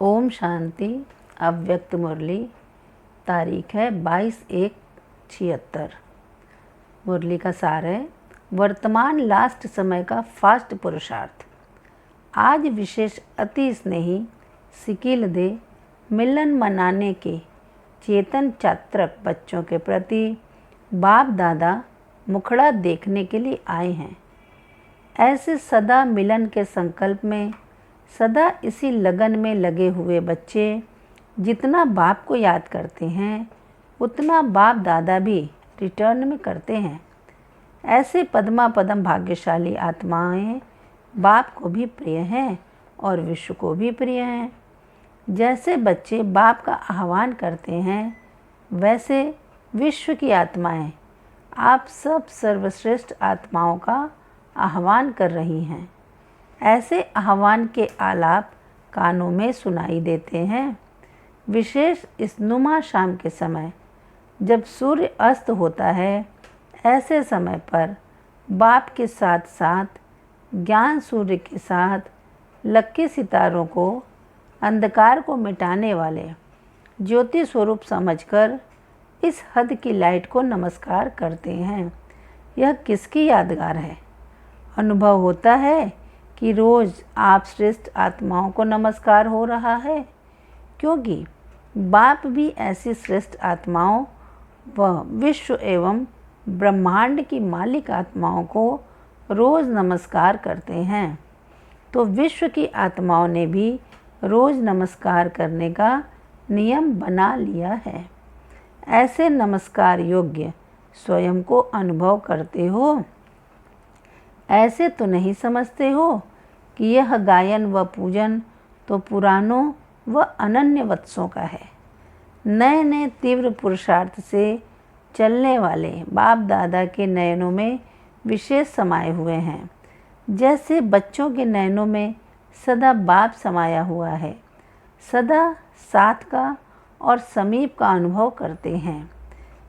ओम शांति। अव्यक्त मुरली। तारीख है 22/1/76। मुरली का सार है वर्तमान लास्ट समय का फास्ट पुरुषार्थ। आज विशेष अति स्नेही सिकील दे मिलन मनाने के चेतन चात्रक बच्चों के प्रति बाप दादा मुखड़ा देखने के लिए आए हैं। ऐसे सदा मिलन के संकल्प में सदा इसी लगन में लगे हुए बच्चे जितना बाप को याद करते हैं उतना बाप दादा भी रिटर्न में करते हैं। ऐसे पद्मा पदम भाग्यशाली आत्माएं बाप को भी प्रिय हैं और विश्व को भी प्रिय हैं। जैसे बच्चे बाप का आह्वान करते हैं वैसे विश्व की आत्माएं आप सब सर्वश्रेष्ठ आत्माओं का आह्वान कर रही हैं। ऐसे आह्वान के आलाप कानों में सुनाई देते हैं। विशेष इस नुमा शाम के समय जब सूर्य अस्त होता है, ऐसे समय पर बाप के साथ साथ ज्ञान सूर्य के साथ लक्की सितारों को अंधकार को मिटाने वाले ज्योति स्वरूप समझकर इस हद की लाइट को नमस्कार करते हैं। यह किसकी यादगार है? अनुभव होता है कि रोज़ आप श्रेष्ठ आत्माओं को नमस्कार हो रहा है, क्योंकि बाप भी ऐसी श्रेष्ठ आत्माओं व विश्व एवं ब्रह्मांड की मालिक आत्माओं को रोज़ नमस्कार करते हैं। तो विश्व की आत्माओं ने भी रोज़ नमस्कार करने का नियम बना लिया है। ऐसे नमस्कार योग्य स्वयं को अनुभव करते हो। ऐसे तो नहीं समझते हो कि यह गायन व पूजन तो पुरानों व अनन्य वत्सों का है। नए नए तीव्र पुरुषार्थ से चलने वाले बाप दादा के नयनों में विशेष समाये हुए हैं। जैसे बच्चों के नयनों में सदा बाप समाया हुआ है, सदा साथ का और समीप का अनुभव करते हैं।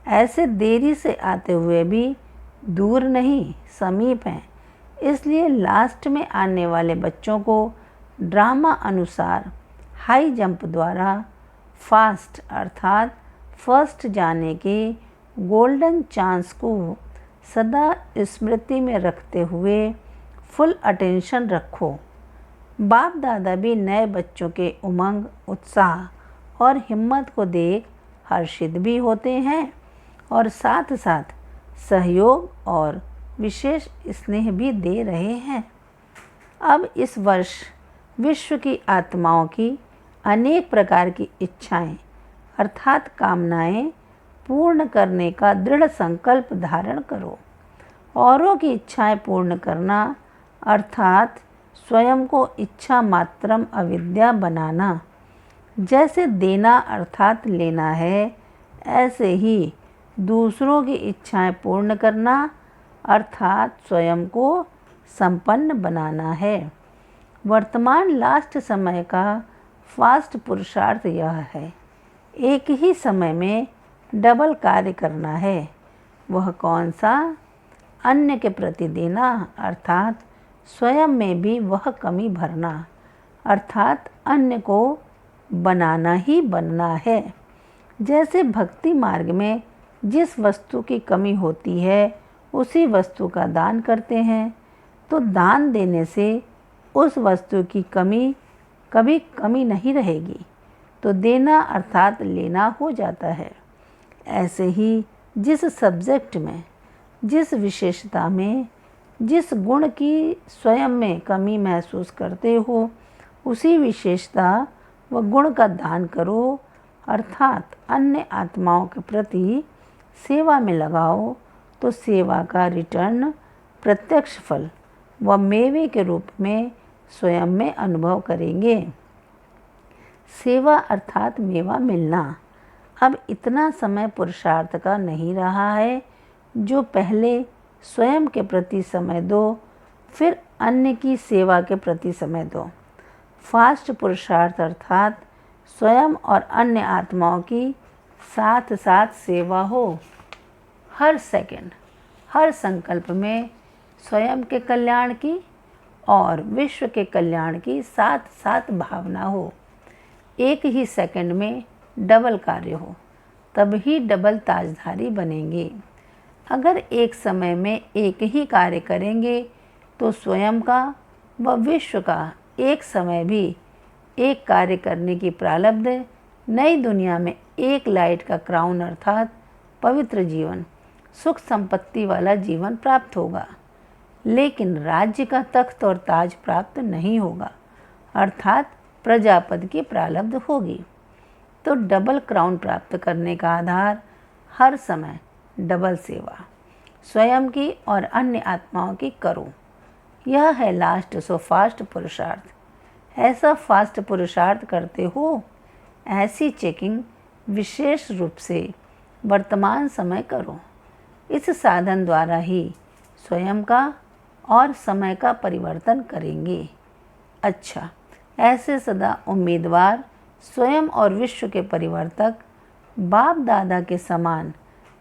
ऐसे देरी से आते हुए भी दूर नहीं, समीप हैं। इसलिए लास्ट में आने वाले बच्चों को ड्रामा अनुसार हाई जंप द्वारा फास्ट अर्थात फर्स्ट जाने के गोल्डन चांस को सदा स्मृति में रखते हुए फुल अटेंशन रखो। बाप दादा भी नए बच्चों के उमंग, उत्साह और हिम्मत को देख हर्षित भी होते हैं और साथ साथ सहयोग और विशेष स्नेह भी दे रहे हैं। अब इस वर्ष विश्व की आत्माओं की अनेक प्रकार की इच्छाएं अर्थात कामनाएं पूर्ण करने का दृढ़ संकल्प धारण करो। औरों की इच्छाएं पूर्ण करना अर्थात स्वयं को इच्छा मात्रम अविद्या बनाना। जैसे देना अर्थात लेना है, ऐसे ही दूसरों की इच्छाएं पूर्ण करना अर्थात स्वयं को संपन्न बनाना है। वर्तमान लास्ट समय का फास्ट पुरुषार्थ यह है, एक ही समय में डबल कार्य करना है। वह कौन सा? अन्य के प्रति देना अर्थात स्वयं में भी वह कमी भरना अर्थात अन्य को बनाना ही बनना है। जैसे भक्ति मार्ग में जिस वस्तु की कमी होती है उसी वस्तु का दान करते हैं, तो दान देने से उस वस्तु की कभी कमी नहीं रहेगी, तो देना अर्थात लेना हो जाता है। ऐसे ही जिस सब्जेक्ट में, जिस विशेषता में, जिस गुण की स्वयं में कमी महसूस करते हो उसी विशेषता व गुण का दान करो अर्थात अन्य आत्माओं के प्रति सेवा में लगाओ, तो सेवा का रिटर्न प्रत्यक्ष फल व मेवे के रूप में स्वयं में अनुभव करेंगे। सेवा अर्थात मेवा मिलना। अब इतना समय पुरुषार्थ का नहीं रहा है जो पहले स्वयं के प्रति समय दो, फिर अन्य की सेवा के प्रति समय दो। फास्ट पुरुषार्थ अर्थात स्वयं और अन्य आत्माओं की साथ साथ सेवा हो। हर सेकंड, हर संकल्प में स्वयं के कल्याण की और विश्व के कल्याण की साथ साथ भावना हो। एक ही सेकंड में डबल कार्य हो, तब ही डबल ताजधारी बनेंगे। अगर एक समय में एक ही कार्य करेंगे तो स्वयं का व विश्व का एक समय भी एक कार्य करने की प्रारब्ध नई दुनिया में एक लाइट का क्राउन अर्थात पवित्र जीवन, सुख संपत्ति वाला जीवन प्राप्त होगा, लेकिन राज्य का तख्त और ताज प्राप्त नहीं होगा, अर्थात प्रजापद की प्रारब्ध होगी। तो डबल क्राउन प्राप्त करने का आधार हर समय डबल सेवा स्वयं की और अन्य आत्माओं की करो। यह है लास्ट सो फास्ट पुरुषार्थ। ऐसा फास्ट पुरुषार्थ करते हो, ऐसी चेकिंग विशेष रूप से वर्तमान समय करो। इस साधन द्वारा ही स्वयं का और समय का परिवर्तन करेंगे। अच्छा, ऐसे सदा उम्मीदवार स्वयं और विश्व के परिवर्तक बाप दादा के समान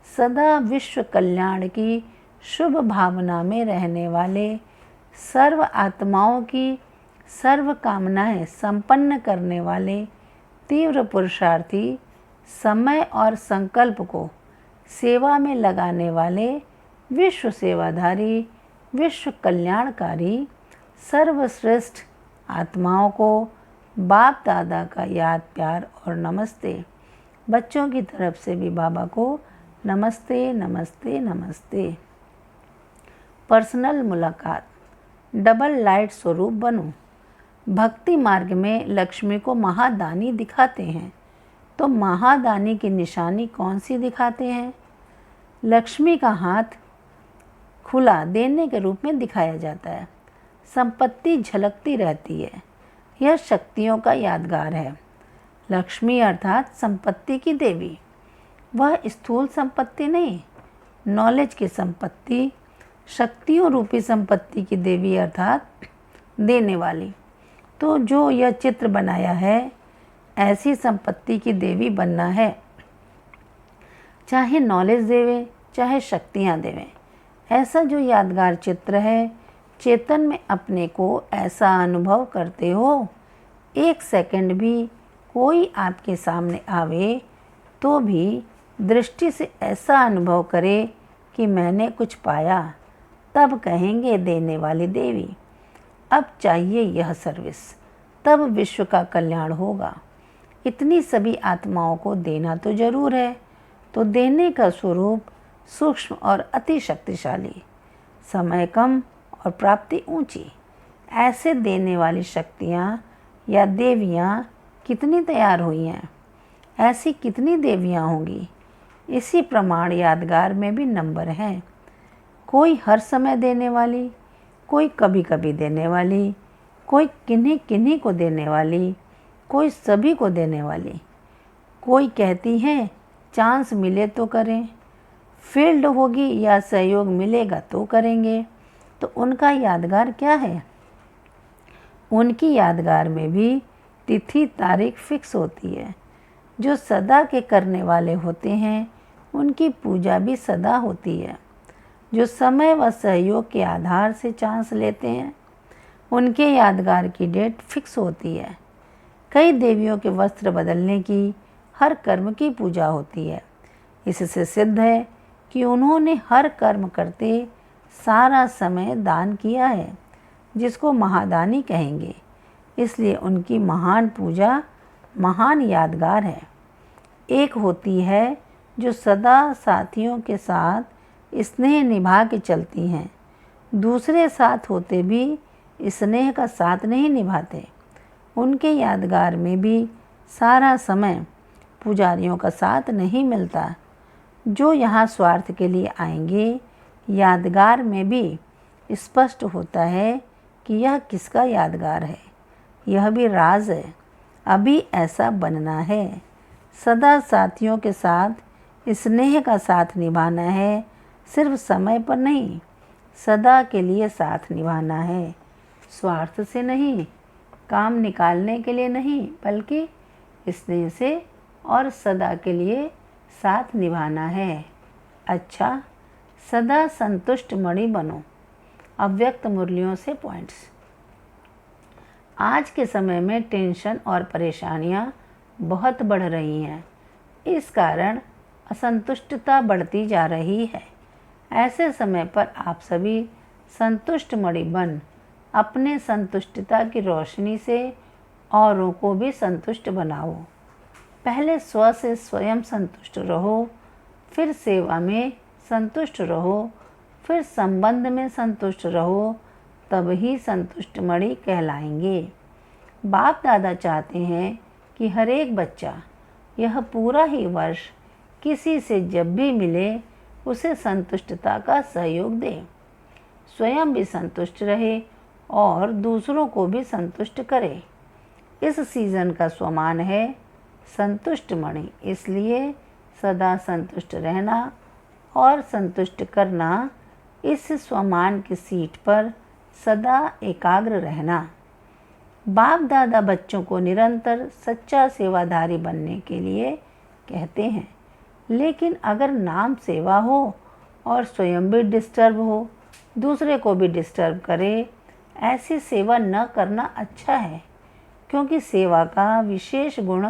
सदा विश्व कल्याण की शुभ भावना में रहने वाले, सर्व आत्माओं की सर्व कामनाएं संपन्न करने वाले तीव्र पुरुषार्थी, समय और संकल्प को सेवा में लगाने वाले विश्व सेवाधारी, विश्व कल्याणकारी, सर्वश्रेष्ठ आत्माओं को बाप दादा का याद, प्यार और नमस्ते। बच्चों की तरफ से भी बाबा को नमस्ते नमस्ते नमस्ते। पर्सनल मुलाकात। डबल लाइट स्वरूप बनो। भक्ति मार्ग में लक्ष्मी को महादानी दिखाते हैं, तो महादानी की निशानी कौन सी दिखाते हैं? लक्ष्मी का हाथ खुला देने के रूप में दिखाया जाता है। संपत्ति झलकती रहती है, यह शक्तियों का यादगार है। लक्ष्मी अर्थात संपत्ति की देवी, वह स्थूल संपत्ति नहीं, नॉलेज की संपत्ति, शक्तियों रूपी संपत्ति की देवी अर्थात देने वाली। तो जो यह चित्र बनाया है, ऐसी संपत्ति की देवी बनना है। चाहे नॉलेज देवे, चाहे शक्तियाँ देवें। ऐसा जो यादगार चित्र है, चेतन में अपने को ऐसा अनुभव करते हो, एक सेकंड भी कोई आपके सामने आवे तो भी दृष्टि से ऐसा अनुभव करे कि मैंने कुछ पाया, तब कहेंगे देने वाली देवी। अब चाहिए यह सर्विस, तब विश्व का कल्याण होगा। इतनी सभी आत्माओं को देना तो जरूर है, तो देने का स्वरूप सूक्ष्म और अति शक्तिशाली, समय कम और प्राप्ति ऊंची। ऐसे देने वाली शक्तियाँ या देवियाँ कितनी तैयार हुई हैं, ऐसी कितनी देवियाँ होंगी। इसी प्रमाण यादगार में भी नंबर हैं। कोई हर समय देने वाली, कोई कभी कभी देने वाली, कोई किन्हीं किन्हीं को देने वाली, कोई सभी को देने वाली। कोई कहती है चांस मिले तो करें, फील्ड होगी या सहयोग मिलेगा तो करेंगे। तो उनका यादगार क्या है? उनकी यादगार में भी तिथि तारीख फिक्स होती है। जो सदा के करने वाले होते हैं, उनकी पूजा भी सदा होती है। जो समय व सहयोग के आधार से चांस लेते हैं, उनके यादगार की डेट फिक्स होती है। कई देवियों के वस्त्र बदलने की, हर कर्म की पूजा होती है। इससे सिद्ध है कि उन्होंने हर कर्म करते सारा समय दान किया है, जिसको महादानी कहेंगे। इसलिए उनकी महान पूजा महान यादगार है। एक होती है जो सदा साथियों के साथ स्नेह निभा के चलती हैं, दूसरे साथ होते भी स्नेह का साथ नहीं निभाते। उनके यादगार में भी सारा समय पुजारियों का साथ नहीं मिलता। जो यहाँ स्वार्थ के लिए आएंगे, यादगार में भी स्पष्ट होता है कि यह किसका यादगार है। यह भी राज है, अभी ऐसा बनना है। सदा साथियों के साथ स्नेह का साथ निभाना है, सिर्फ समय पर नहीं, सदा के लिए साथ निभाना है। स्वार्थ से नहीं, काम निकालने के लिए नहीं, बल्कि स्नेह से और सदा के लिए साथ निभाना है। अच्छा, सदा संतुष्ट मणि बनो। अव्यक्त मुरलियों से पॉइंट्स। आज के समय में टेंशन और परेशानियां बहुत बढ़ रही हैं। इस कारण असंतुष्टता बढ़ती जा रही है। ऐसे समय पर आप सभी संतुष्ट मणि बन अपने संतुष्टता की रोशनी से औरों को भी संतुष्ट बनाओ। पहले स्व से स्वयं संतुष्ट रहो, फिर सेवा में संतुष्ट रहो, फिर संबंध में संतुष्ट रहो, तब ही संतुष्ट मणि कहलाएंगे। बाप दादा चाहते हैं कि हर एक बच्चा यह पूरा ही वर्ष किसी से जब भी मिले उसे संतुष्टता का सहयोग दे, स्वयं भी संतुष्ट रहे और दूसरों को भी संतुष्ट करे। इस सीज़न का स्वमान है संतुष्ट मणि, इसलिए सदा संतुष्ट रहना और संतुष्ट करना, इस स्वमान की सीट पर सदा एकाग्र रहना। बाप दादा बच्चों को निरंतर सच्चा सेवाधारी बनने के लिए कहते हैं, लेकिन अगर नाम सेवा हो और स्वयं भी डिस्टर्ब हो, दूसरे को भी डिस्टर्ब करे, ऐसी सेवा न करना अच्छा है, क्योंकि सेवा का विशेष गुण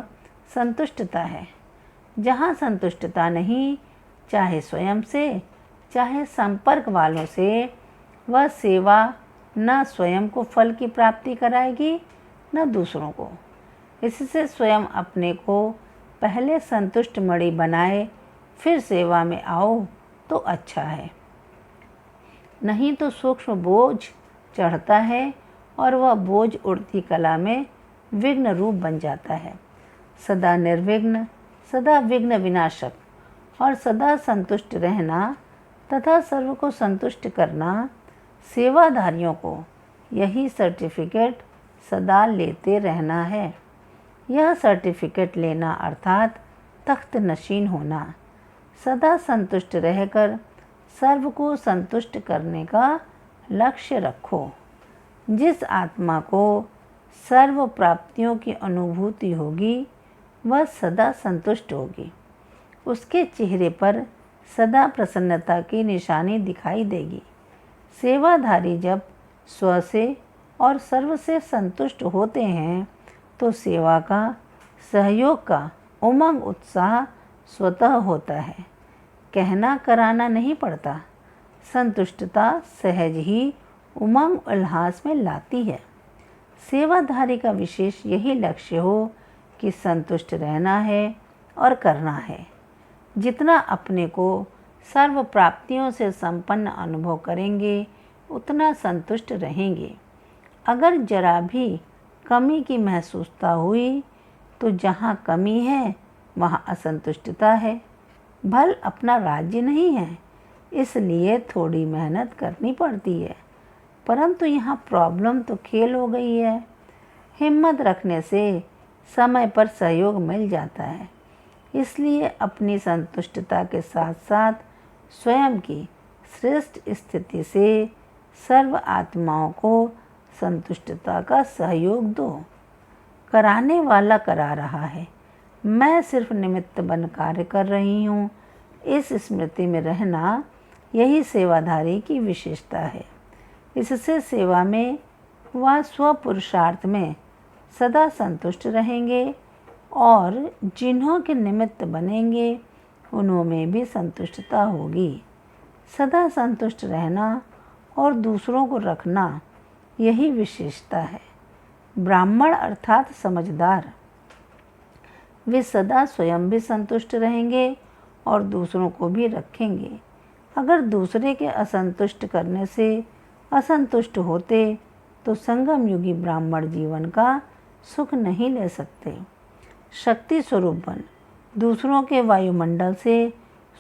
संतुष्टता है। जहाँ संतुष्टता नहीं, चाहे स्वयं से चाहे संपर्क वालों से, वह सेवा न स्वयं को फल की प्राप्ति कराएगी न दूसरों को। इससे स्वयं अपने को पहले संतुष्ट मणि बनाए, फिर सेवा में आओ तो अच्छा है। नहीं तो सूक्ष्म बोझ चढ़ता है और वह बोझ उड़ती कला में विघ्न रूप बन जाता है। सदा निर्विघ्न, सदा विघ्न विनाशक और सदा संतुष्ट रहना तथा सर्व को संतुष्ट करना, सेवाधारियों को यही सर्टिफिकेट सदा लेते रहना है। यह सर्टिफिकेट लेना अर्थात तख्त नशीन होना। सदा संतुष्ट रहकर सर्व को संतुष्ट करने का लक्ष्य रखो। जिस आत्मा को सर्व प्राप्तियों की अनुभूति होगी, वह सदा संतुष्ट होगी। उसके चेहरे पर सदा प्रसन्नता की निशानी दिखाई देगी। सेवाधारी जब स्व से और सर्व से संतुष्ट होते हैं, तो सेवा का, सहयोग का उमंग उत्साह स्वतः होता है। कहना कराना नहीं पड़ता। संतुष्टता सहज ही उमंग उल्लास में लाती है। सेवाधारी का विशेष यही लक्ष्य हो कि संतुष्ट रहना है और करना है। जितना अपने को सर्व प्राप्तियों से संपन्न अनुभव करेंगे, उतना संतुष्ट रहेंगे। अगर जरा भी कमी की महसूसता हुई, तो जहाँ कमी है वहाँ असंतुष्टता है। भल अपना राज्य नहीं है, इसलिए थोड़ी मेहनत करनी पड़ती है, परंतु यहाँ प्रॉब्लम तो खेल हो गई है। हिम्मत रखने से समय पर सहयोग मिल जाता है। इसलिए अपनी संतुष्टता के साथ साथ स्वयं की श्रेष्ठ स्थिति से सर्व आत्माओं को संतुष्टता का सहयोग दो। कराने वाला करा रहा है, मैं सिर्फ निमित्त बन कार्य कर रही हूँ। इस स्मृति में रहना यही सेवाधारी की विशेषता है। इससे सेवा में व स्वपुरुषार्थ में सदा संतुष्ट रहेंगे और जिन्हों के निमित्त बनेंगे उनमें भी संतुष्टता होगी। सदा संतुष्ट रहना और दूसरों को रखना यही विशेषता है। ब्राह्मण अर्थात समझदार, वे सदा स्वयं भी संतुष्ट रहेंगे और दूसरों को भी रखेंगे। अगर दूसरे के असंतुष्ट करने से असंतुष्ट होते तो संगम युगी ब्राह्मण जीवन का सुख नहीं ले सकते। शक्ति स्वरूप बन दूसरों के वायुमंडल से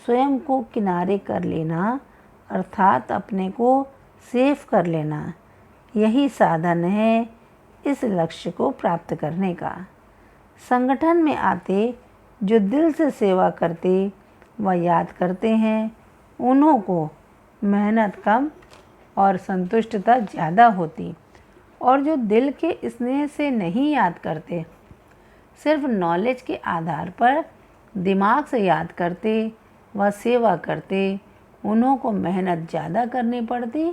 स्वयं को किनारे कर लेना अर्थात अपने को सेफ कर लेना, यही साधन है इस लक्ष्य को प्राप्त करने का। संगठन में आते जो दिल से सेवा करते व याद करते हैं, उन्हों को मेहनत कम और संतुष्टता ज़्यादा होती, और जो दिल के स्नेह से नहीं याद करते, सिर्फ नॉलेज के आधार पर दिमाग से याद करते व सेवा करते, उन्हों को मेहनत ज़्यादा करनी पड़ती,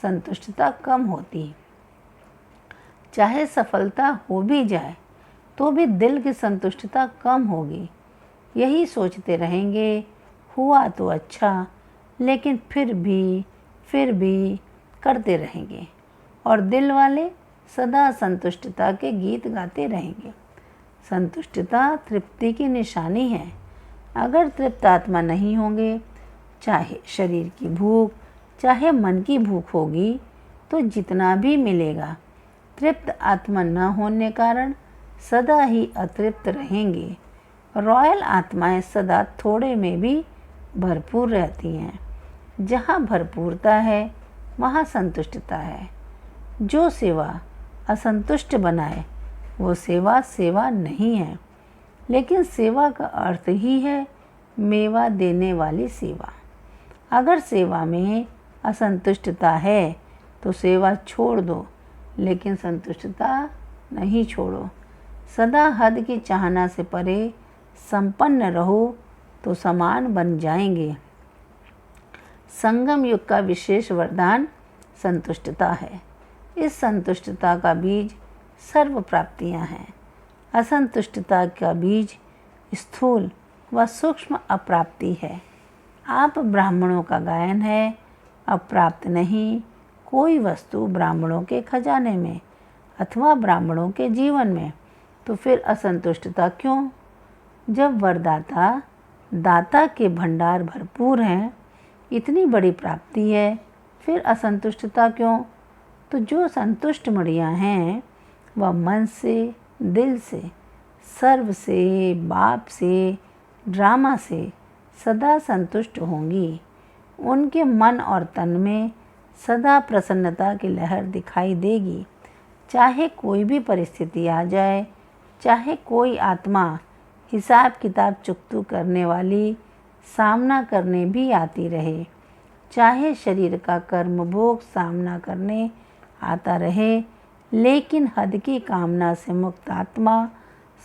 संतुष्टता कम होती। चाहे सफलता हो भी जाए, तो भी दिल की संतुष्टता कम होगी। यही सोचते रहेंगे हुआ तो अच्छा, लेकिन फिर भी करते रहेंगे और दिल वाले सदा संतुष्टता के गीत गाते रहेंगे। संतुष्टता तृप्ति की निशानी है। अगर तृप्त आत्मा नहीं होंगे, चाहे शरीर की भूख चाहे मन की भूख होगी, तो जितना भी मिलेगा तृप्त आत्मा न होने कारण सदा ही अतृप्त रहेंगे। रॉयल आत्माएं सदा थोड़े में भी भरपूर रहती हैं। जहाँ भरपूरता है वहाँ संतुष्टता है। जो सेवा असंतुष्ट बनाए वो सेवा नहीं है, लेकिन सेवा का अर्थ ही है मेवा देने वाली सेवा। अगर सेवा में असंतुष्टता है तो सेवा छोड़ दो, लेकिन संतुष्टता नहीं छोड़ो। सदा हद की चाहना से परे संपन्न रहो तो समान बन जाएंगे। संगम युग का विशेष वरदान संतुष्टता है। इस संतुष्टता का बीज सर्व प्राप्तियां हैं। असंतुष्टता का बीज स्थूल व सूक्ष्म अप्राप्ति है। आप ब्राह्मणों का गायन है, अप्राप्त नहीं कोई वस्तु ब्राह्मणों के खजाने में अथवा ब्राह्मणों के जीवन में, तो फिर असंतुष्टता क्यों? जब वरदाता दाता के भंडार भरपूर हैं, इतनी बड़ी प्राप्ति है, फिर असंतुष्टता क्यों? तो जो संतुष्ट मड़ियाँ हैं वह मन से, दिल से, सर्व से, बाप से, ड्रामा से सदा संतुष्ट होंगी। उनके मन और तन में सदा प्रसन्नता की लहर दिखाई देगी। चाहे कोई भी परिस्थिति आ जाए, चाहे कोई आत्मा हिसाब किताब चुकतू करने वाली सामना करने भी आती रहे, चाहे शरीर का कर्म भोग सामना करने आता रहे, लेकिन हद की कामना से मुक्त आत्मा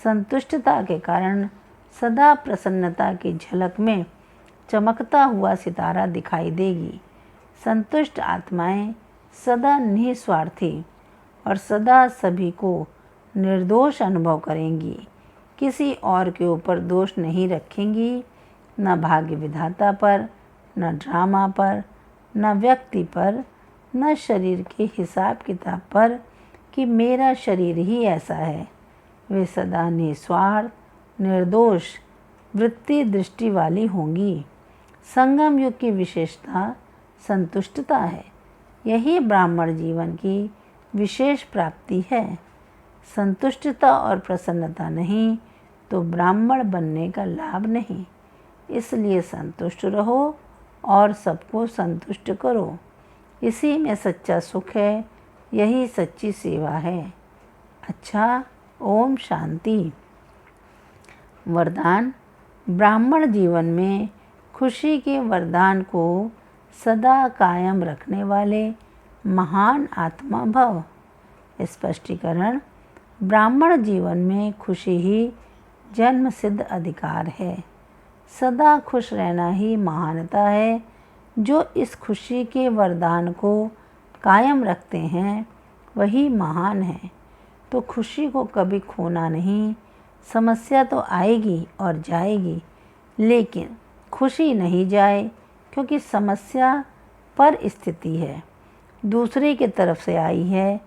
संतुष्टता के कारण सदा प्रसन्नता की झलक में चमकता हुआ सितारा दिखाई देगी। संतुष्ट आत्माएं सदा निस्वार्थी और सदा सभी को निर्दोष अनुभव करेंगी। किसी और के ऊपर दोष नहीं रखेंगी, न भाग्य विधाता पर, न ड्रामा पर, न व्यक्ति पर, न शरीर के हिसाब किताब पर कि मेरा शरीर ही ऐसा है। वे सदा निस्वार्थ, निर्दोष वृत्ति दृष्टि वाली होंगी। संगम युग की विशेषता संतुष्टता है। यही ब्राह्मण जीवन की विशेष प्राप्ति है। संतुष्टता और प्रसन्नता नहीं तो ब्राह्मण बनने का लाभ नहीं। इसलिए संतुष्ट रहो और सबको संतुष्ट करो। इसी में सच्चा सुख है, यही सच्ची सेवा है। अच्छा, ओम शांति। वरदान: ब्राह्मण जीवन में खुशी के वरदान को सदा कायम रखने वाले महान आत्मा भव। स्पष्टीकरण: ब्राह्मण जीवन में खुशी ही जन्म सिद्ध अधिकार है। सदा खुश रहना ही महानता है। जो इस खुशी के वरदान को कायम रखते हैं वही महान है। तो खुशी को कभी खोना नहीं। समस्या तो आएगी और जाएगी, लेकिन खुशी नहीं जाए, क्योंकि समस्या पर स्थिति है, दूसरे की तरफ से आई है,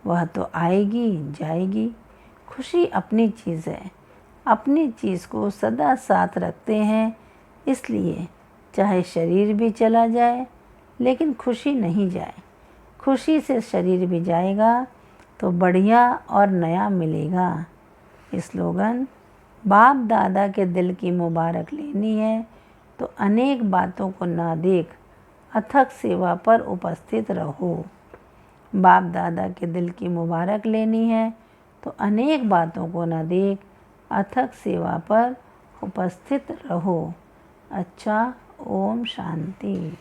वह तो आएगी जाएगी। खुशी अपनी चीज़ है, अपनी चीज़ को सदा साथ रखते हैं। इसलिए चाहे शरीर भी चला जाए लेकिन खुशी नहीं जाए। खुशी से शरीर भी जाएगा तो बढ़िया और नया मिलेगा। स्लोगन: बाप दादा के दिल की मुबारक लेनी है तो अनेक बातों को ना देख अथक सेवा पर उपस्थित रहो। बाप दादा के दिल की मुबारक लेनी है तो अनेक बातों को न देख अथक सेवा पर उपस्थित रहो। अच्छा, ओम शांति।